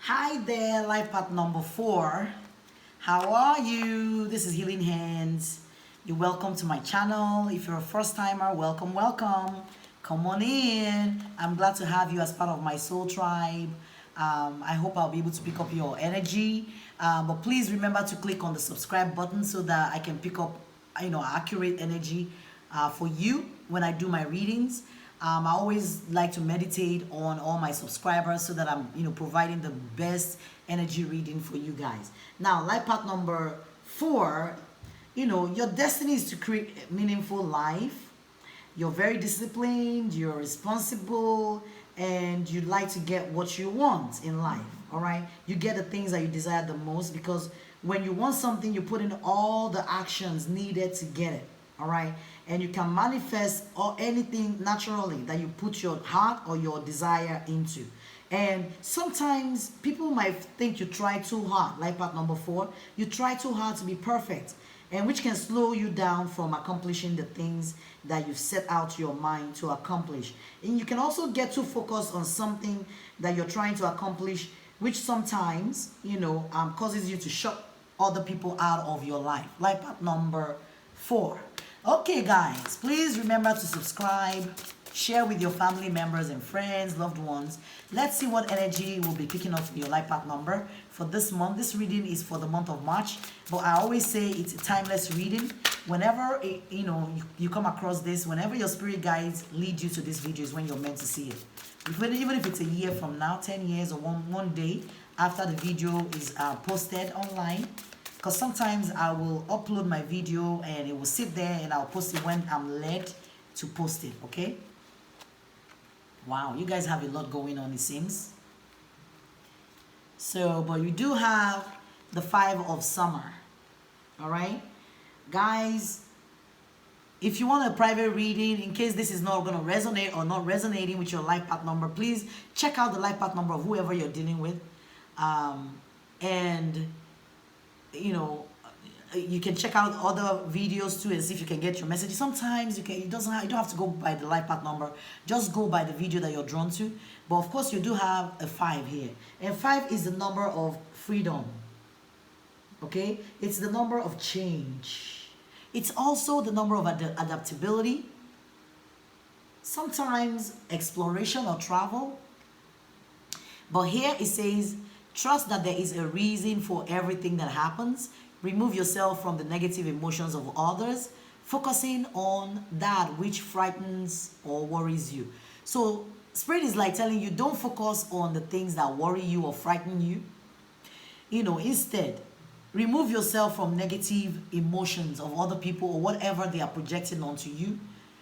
Hi there, life path number 4. How are you? This is Healing Hands. You're welcome to my channel. If you're a first timer, welcome, welcome. Come on in. I'm glad to have you as part of my soul tribe. I hope I'll be able to pick up your energy. But please remember to click on the subscribe button so that I can pick up, accurate energy for you when I do my readings. I always like to meditate on all my subscribers so that I'm, providing the best energy reading for you guys. Now, life path number 4, your destiny is to create a meaningful life. You're very disciplined, you're responsible, and you'd like to get what you want in life, all right? You get the things that you desire the most because when you want something, you put in all the actions needed to get it. All right, and you can manifest or anything naturally that you put your heart or your desire into. And sometimes people might think you try too hard. Life path number 4, you try too hard to be perfect, and which can slow you down from accomplishing the things that you've set out your mind to accomplish. And you can also get too focused on something that you're trying to accomplish, which sometimes causes you to shut other people out of your life. Life path number 4. Okay, guys, please remember to subscribe, share with your family members and friends, loved ones. Let's see what energy will be picking up for your life path number for this month. This reading is for the month of March, but I always say it's a timeless reading. Whenever you come across this, whenever your spirit guides lead you to this video is when you're meant to see it. Even if it's a year from now, 10 years, or one day after the video is posted online. Because sometimes I will upload my video and it will sit there and I'll post it when I'm led to post it, okay? Wow, you guys have a lot going on, it seems. So, but you do have the 5 of summer, all right? Guys, if you want a private reading, in case this is not going to resonate or not resonating with your life path number, please check out the life path number of whoever you're dealing with. You can check out other videos too and see if you can get your message. Sometimes you don't have to go by the life path number. Just go by the video that you're drawn to. But of course, you do have a 5 here, and 5 is the number of freedom. Okay, it's the number of change. It's also the number of adaptability. Sometimes exploration or travel. But here it says, trust that there is a reason for everything that happens. Remove yourself from the negative emotions of others, focusing on that which frightens or worries you. So Spirit is like telling you, don't focus on the things that worry you or frighten you. Instead, remove yourself from negative emotions of other people or whatever they are projecting onto you.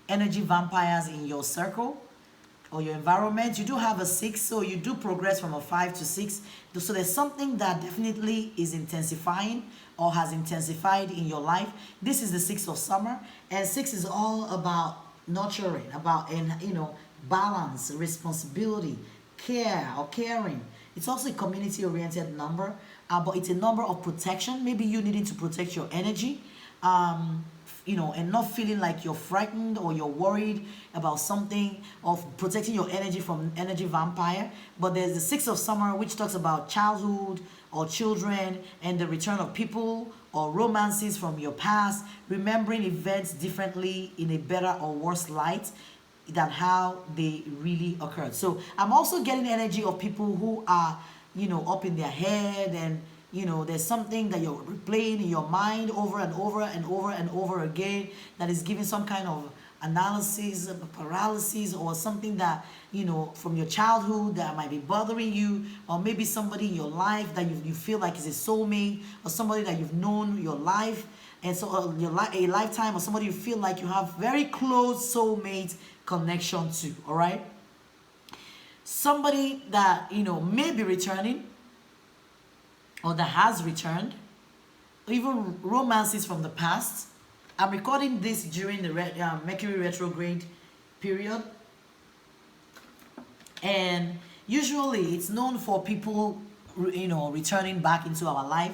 Energy vampires in your circle or your environment. You do have a 6, so you do progress from a 5 to 6. So there's something that definitely is intensifying or has intensified in your life. This is the 6 of summer, and 6 is all about nurturing, about balance, responsibility, care or caring. It's also a community-oriented number, but it's a number of protection. Maybe you needing to protect your energy. And not feeling like you're frightened or you're worried about something, of protecting your energy from energy vampire. But there's the 6 of summer, which talks about childhood or children and the return of people or romances from your past, remembering events differently in a better or worse light than how they really occurred. So I'm also getting energy of people who are, up in their head, and there's something that you're replaying in your mind over and over and over and over again that is giving some kind of analysis, paralysis, or something that, from your childhood that might be bothering you, or maybe somebody in your life that you feel like is a soulmate, or somebody that you've known your life, and so a lifetime, or somebody you feel like you have very close soulmate connection to, all right? Somebody that, may be returning, or that has returned, or even romances from the past. I'm recording this during the Mercury retrograde period, and usually it's known for people returning back into our life,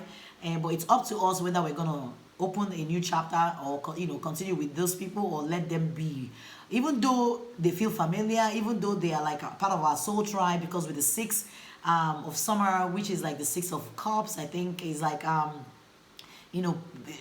but it's up to us whether we're gonna open a new chapter or continue with those people or let them be. even though they feel familiar, even though they are like a part of our soul tribe, because with the six of summer, which is like the six of cups, I think is like you know,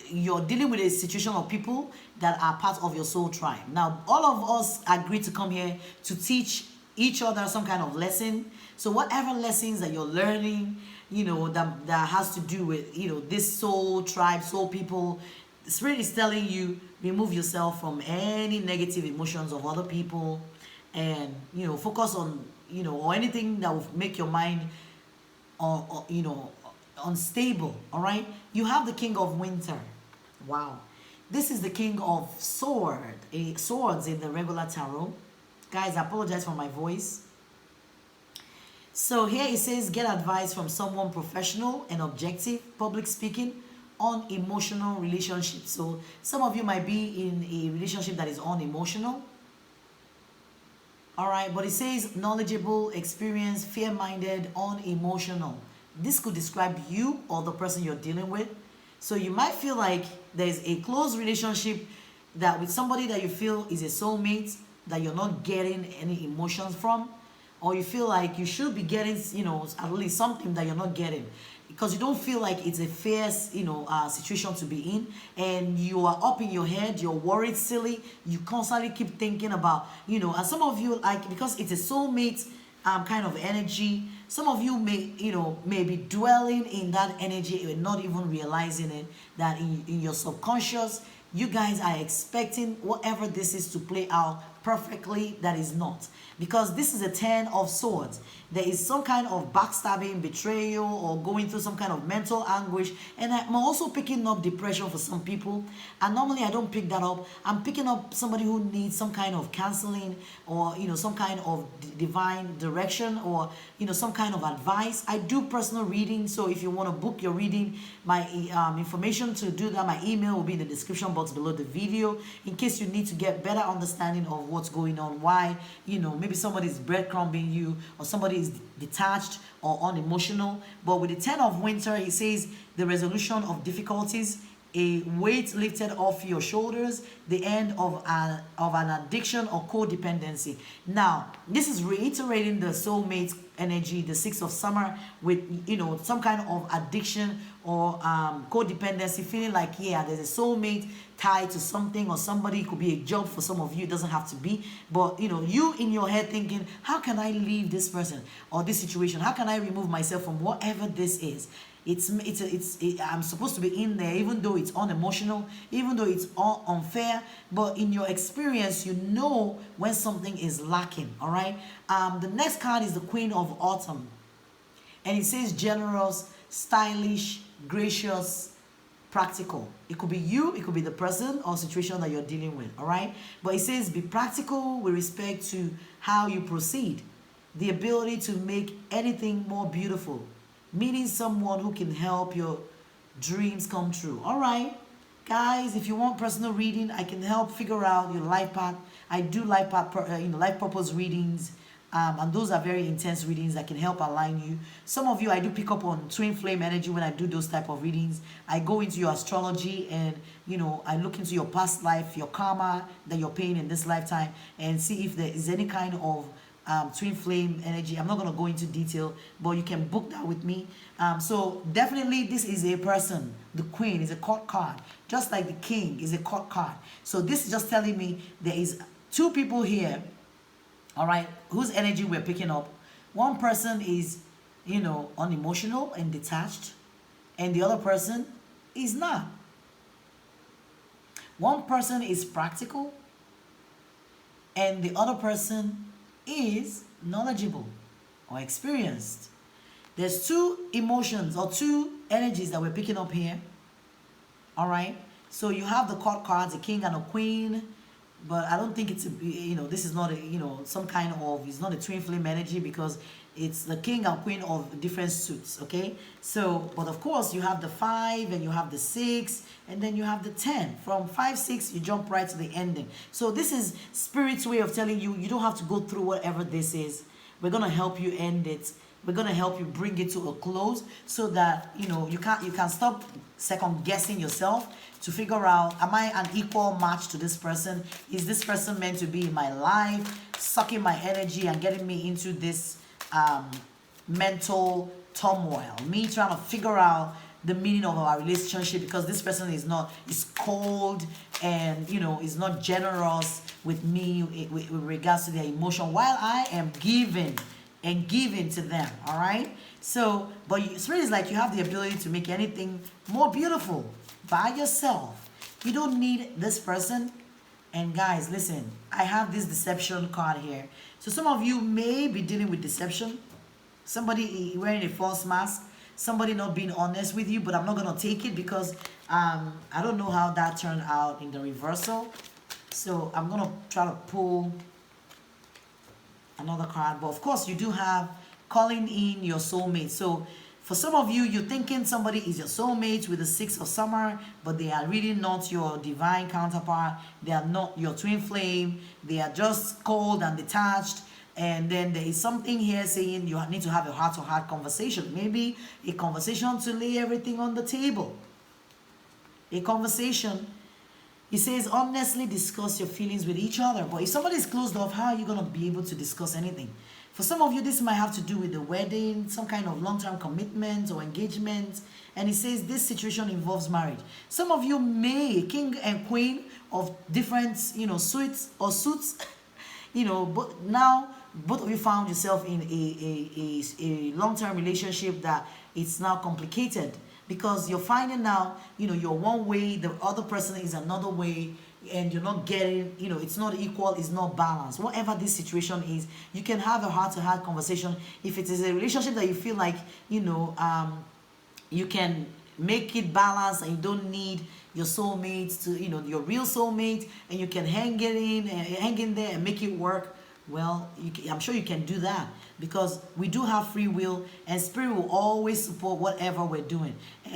you're dealing with a situation of people that are part of your soul tribe. Now, all of us agreed to come here to teach each other some kind of lesson. So whatever lessons that you're learning, you know, that has to do with, you know, this soul tribe, soul people, the Spirit is telling you, remove yourself from any negative emotions of other people, and, you know, focus on, you know, or anything that will make your mind, or you know, unstable. All right, you have the King of Winter. Wow, this is the King of Swords in the regular tarot. Guys, I apologize for my voice. So here it says, get advice from someone professional and objective, public speaking on emotional relationships. So some of you might be in a relationship that is unemotional. All right, but it says knowledgeable, experienced, fair-minded, unemotional. This could describe you or the person you're dealing with. So you might feel like there's a close relationship that with somebody that you feel is a soulmate that you're not getting any emotions from, or you feel like you should be getting, you know, at least something that you're not getting, because you don't feel like it's a fair, you know, situation to be in, and you are up in your head, you're worried silly, you constantly keep thinking about, you know, and some of you, like, because it's a soulmate kind of energy, some of you may, you know, may be dwelling in that energy and not even realizing it, that in your subconscious, you guys are expecting whatever this is to play out perfectly. That is not, because this is a 10 of swords. There is some kind of backstabbing, betrayal, or going through some kind of mental anguish. And I'm also picking up depression for some people, and normally I don't pick that up. I'm picking up somebody who needs some kind of counseling, or, you know, some kind of divine direction, or, you know, some kind of advice. I do personal reading, so if you want to book your reading, my information to do that, my email will be in the description box below the video, in case you need to get better understanding of what's going on, why, you know, maybe somebody's breadcrumbing you, or somebody is detached or unemotional. But with the 10 of Winter, it says the resolution of difficulties, a weight lifted off your shoulders, the end of an addiction or codependency. Now, this is reiterating the soulmate energy, the 6 of summer, with, you know, some kind of addiction or codependency, feeling like, yeah, there's a soulmate tied to something or somebody. It could be a job for some of you, it doesn't have to be, but, you know, you in your head thinking, how can I leave this person or this situation? How can I remove myself from whatever this is? I'm supposed to be in there, even though it's unemotional, even though it's unfair, but in your experience, you know when something is lacking. All right. The next card is the Queen of Autumn, and it says generous, stylish, gracious, practical. It could be you, it could be the person or situation that you're dealing with. All right. But it says be practical with respect to how you proceed, the ability to make anything more beautiful, meeting someone who can help your dreams come true. All right, guys, if you want personal reading, I can help figure out your life path. I do life path, life purpose readings, and those are very intense readings that can help align you. Some of you, I do pick up on twin flame energy when I do those type of readings. I go into your astrology, and, you know, I look into your past life, your karma that you're paying in this lifetime, and see if there is any kind of twin flame energy. I'm not going to go into detail, but you can book that with me. So definitely this is a person. The Queen is a court card, just like the King is a court card. So this is just telling me there is two people here, all right, whose energy we're picking up. One person is, you know, unemotional and detached, and the other person is not. One person is practical, and the other person is knowledgeable or experienced. There's two emotions or two energies that we're picking up here. All right. So you have the court cards, a king and a queen, but I don't think it's a, you know, this is not a, you know, some kind of, it's not a twin flame energy, because it's the king and queen of different suits. Okay. So, but of course you have the 5 and you have the 6 and then you have the 10. From 5, 6, you jump right to the ending. So this is Spirit's way of telling you, you don't have to go through whatever this is. We're going to help you end it. We're gonna help you bring it to a close so that you can stop second guessing yourself to figure out, am I an equal match to this person? Is this person meant to be in my life, sucking my energy and getting me into this mental turmoil? Me trying to figure out the meaning of our relationship because this person is cold and is not generous with me with regards to their emotion, while I am giving to them. All right. So, but Spirit is like, you have the ability to make anything more beautiful by yourself. You don't need this person. And guys, listen, I have this deception card here. So some of you may be dealing with deception. Somebody wearing a false mask. Somebody not being honest with you. But I'm not going to take it because I don't know how that turned out in the reversal. So I'm going to try to pull another card. But of course, you do have calling in your soulmate. So for some of you, you're thinking somebody is your soulmate with the 6 of summer, but they are really not your divine counterpart. They are not your twin flame. They are just cold and detached. And then there is something here saying you need to have a heart-to-heart conversation. Maybe a conversation to lay everything on the table. A conversation. He says, honestly discuss your feelings with each other. But if somebody is closed off, how are you going to be able to discuss anything? For some of you, this might have to do with the wedding, some kind of long-term commitment or engagement. And he says this situation involves marriage. Some of you may, king and queen of different, suits, but now both of you found yourself in a long-term relationship that it's now complicated. Because you're finding now, you're one way, the other person is another way, and you're not getting, it's not equal, it's not balanced. Whatever this situation is, you can have a heart-to-heart conversation. If it is a relationship that you feel like, you can make it balanced and you don't need your soulmate to, your real soulmate, and you can hang in there and make it work. Well, I'm sure you can do that because we do have free will and Spirit will always support whatever we're doing.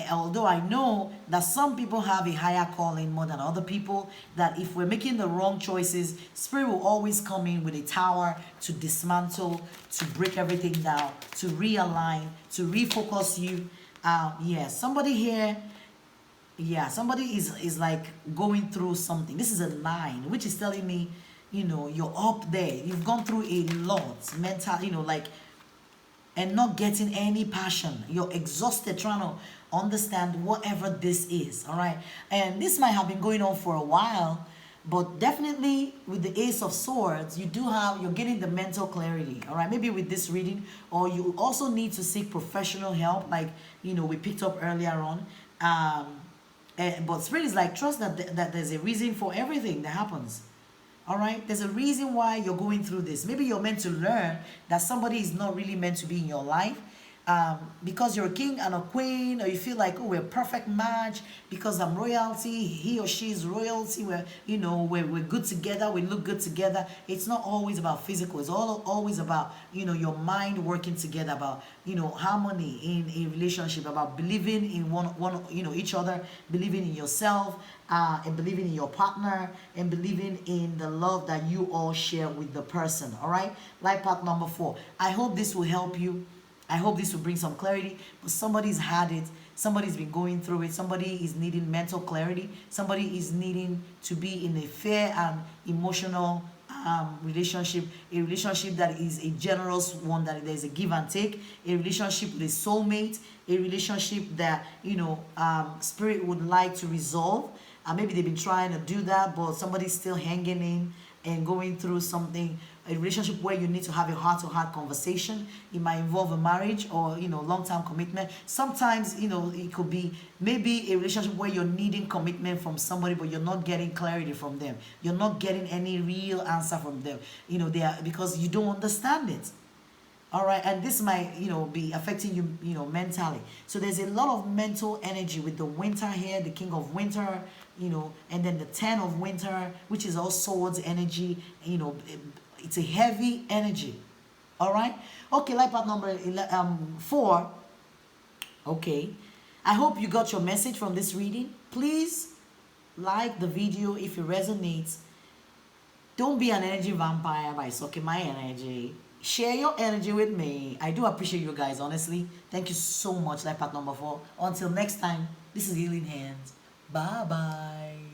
Although I know that some people have a higher calling more than other people, that if we're making the wrong choices, Spirit will always come in with a tower to dismantle, to break everything down, to realign, to refocus you. Somebody here, somebody is like going through something. This is a 9, which is telling me, you're up there. You've gone through a lot, mental, and not getting any passion. You're exhausted trying to understand whatever this is, all right? And this might have been going on for a while, but definitely with the Ace of Swords, you're getting the mental clarity, all right? Maybe with this reading, or you also need to seek professional help, like, we picked up earlier on. But Spirit is like, trust that there's a reason for everything that happens. All right, there's a reason why you're going through this. Maybe you're meant to learn that somebody is not really meant to be in your life because you're a king and a queen, or you feel like, oh, we're a perfect match because I'm royalty, he or she is royalty, we're good together, we look good together. It's not always about physical. It's always about, your mind working together, about, harmony in a relationship, about believing in one each other, believing in yourself, and believing in your partner, and believing in the love that you all share with the person. All right, life path number 4. I hope this will help you. I hope this will bring some clarity. But somebody's had it. Somebody's been going through it. Somebody is needing mental clarity. Somebody is needing to be in a fair and emotional relationship, a relationship that is a generous one, that there's a give and take, a relationship with a soulmate, a relationship that Spirit would like to resolve. Maybe they've been trying to do that, but somebody's still hanging in and going through something. A relationship where you need to have a heart-to-heart conversation. It might involve a marriage or long-term commitment. Sometimes it could be maybe a relationship where you're needing commitment from somebody, but you're not getting clarity from them. You're not getting any real answer from them. They are, because you don't understand it. All right, and this might be affecting you mentally. So there's a lot of mental energy with the winter here, the king of winter, and then the 10 of winter, which is all swords energy. It's a heavy energy. All right. Okay, life path number 4. Okay, I hope you got your message from this reading. Please like the video if it resonates. Don't be an energy vampire by sucking my energy. Share your energy with me. I do appreciate you guys, honestly. Thank you so much, life path number 4. Until next time, this is Healing Hands. Bye bye.